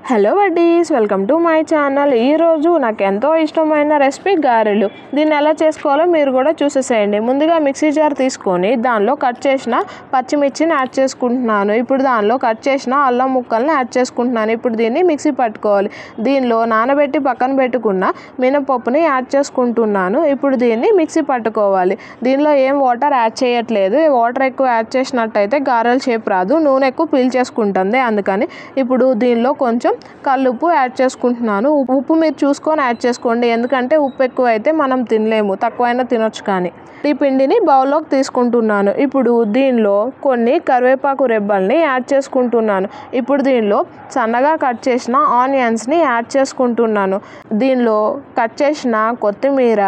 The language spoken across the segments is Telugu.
Hello buddies, welcome to my channel. ఈరోజు నాకు ఎంతో ఇష్టమైన రెసిపీ గారెలు. దీన్ని ఎలా చేసుకోవాలో మీరు కూడా చూసేసేయండి. ముందుగా మిక్సీ జార్ తీసుకొని దానిలో కట్ చేసిన పచ్చిమిర్చిని యాడ్ చేసుకుంటున్నాను. ఇప్పుడు దానిలో కట్ చేసిన అల్లం ముక్కల్ని యాడ్ చేసుకుంటున్నాను. ఇప్పుడు దీన్ని మిక్సీ పట్టుకోవాలి. దీనిలో నానబెట్టి పక్కన పెట్టుకున్న మినపప్పుని యాడ్ చేసుకుంటున్నాను. ఇప్పుడు దీన్ని మిక్సీ పట్టుకోవాలి. దీనిలో ఏం వాటర్ యాడ్ చేయట్లేదు. వాటర్ ఎక్కువ యాడ్ చేసినట్టయితే గారెల షేప్ రాదు, నూనె ఎక్కువ పీల్చేసుకుంటుంది. అందుకని ఇప్పుడు దీనిలో కొంచెం కల్లుప్పు యాడ్ చేసుకుంటున్నాను. ఉప్పు మీరు చూసుకొని యాడ్ చేసుకోండి, ఎందుకంటే ఉప్పు ఎక్కువ అయితే మనం తినలేము, తక్కువైనా తినొచ్చు. కానీ ఈ పిండిని బౌల్లోకి తీసుకుంటున్నాను. ఇప్పుడు దీనిలో కొన్ని కరివేపాకు రెబ్బల్ని యాడ్ చేసుకుంటున్నాను. ఇప్పుడు దీనిలో సన్నగా కట్ చేసిన ఆనియన్స్ని యాడ్ చేసుకుంటున్నాను. దీనిలో కట్ చేసిన కొత్తిమీర,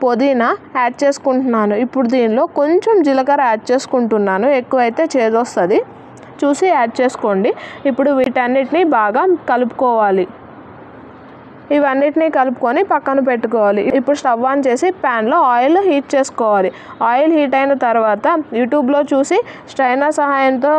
పుదీనా యాడ్ చేసుకుంటున్నాను. ఇప్పుడు దీనిలో కొంచెం జీలకర్ర యాడ్ చేసుకుంటున్నాను. ఎక్కువైతే చేదొస్తుంది, చూసి యాడ్ చేసుకోండి. ఇప్పుడు వీటన్నిటిని బాగా కలుపుకోవాలి. ఇవన్నిటిని కలుపుకొని పక్కన పెట్టుకోవాలి. ఇప్పుడు స్టవ్ ఆన్ చేసి ప్యాన్లో ఆయిల్ హీట్ చేసుకోవాలి. ఆయిల్ హీట్ అయిన తర్వాత యూట్యూబ్లో చూసి స్ట్రైనర్ సహాయంతో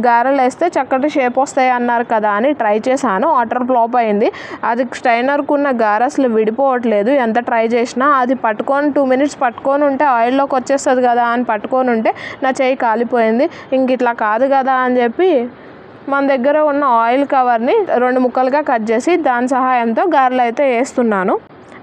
గారెలు వేస్తే చక్కటి షేప్ వస్తాయి అన్నారు కదా అని ట్రై చేశాను. ఆటర్ ఫ్లాప్ అయింది. అది స్ట్రైనర్కు ఉన్న గారె అసలు విడిపోవట్లేదు. ఎంత ట్రై చేసినా అది పట్టుకొని 2 minutes పట్టుకొని ఉంటే ఆయిల్లోకి వచ్చేస్తుంది కదా అని పట్టుకొని ఉంటే నా చేయి కాలిపోయింది. ఇంక ఇట్లా కాదు కదా అని చెప్పి మన దగ్గర ఉన్న ఆయిల్ కవర్ని 2 ముక్కలుగా కట్ చేసి దాని సహాయంతో గారెలు అయితే వేస్తున్నాను.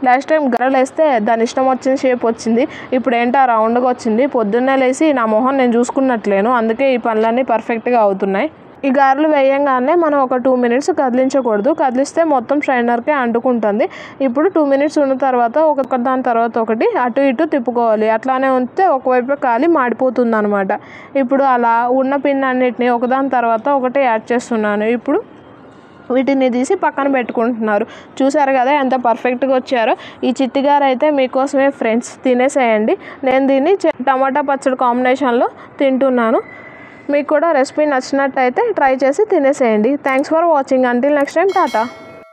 లాస్ట్ టైం గారెలు వేస్తే దాని ఇష్టం వచ్చిన షేప్ వచ్చింది. ఇప్పుడు ఏంటో రౌండ్గా వచ్చింది. పొద్దున్నే లేసి నా మొహం నేను చూసుకున్నట్లేను, అందుకే ఈ పనులన్నీ పర్ఫెక్ట్గా అవుతున్నాయి. ఈ గారెలు వేయంగానే మనం ఒక 2 minutes కదిలించకూడదు. కదిలిస్తే మొత్తం స్ట్రైనర్కే అంటుకుంటుంది. ఇప్పుడు 2 minutes ఉన్న తర్వాత ఒక దాని తర్వాత ఒకటి అటు ఇటు తిప్పుకోవాలి. అట్లానే ఉంటే ఒకవైపు కాలి మాడిపోతుంది అనమాట. ఇప్పుడు అలా ఉన్న పిండి అన్నిటిని ఒకదాని తర్వాత ఒకటి యాడ్ చేస్తున్నాను. ఇప్పుడు వీటిని తీసి పక్కన పెట్టుకుంటున్నారు. చూసారు కదా ఎంత పర్ఫెక్ట్గా వచ్చారో. ఈ చిట్టిగారు అయితే మీకోసమే ఫ్రెండ్స్, తినేసేయండి. నేను దీన్ని టమాటా పచ్చడి కాంబినేషన్లో తింటున్నాను. మీకు కూడా రెసిపీ నచ్చినట్టయితే ట్రై చేసి తినేసేయండి. Thanks for watching. Until next time, Tata.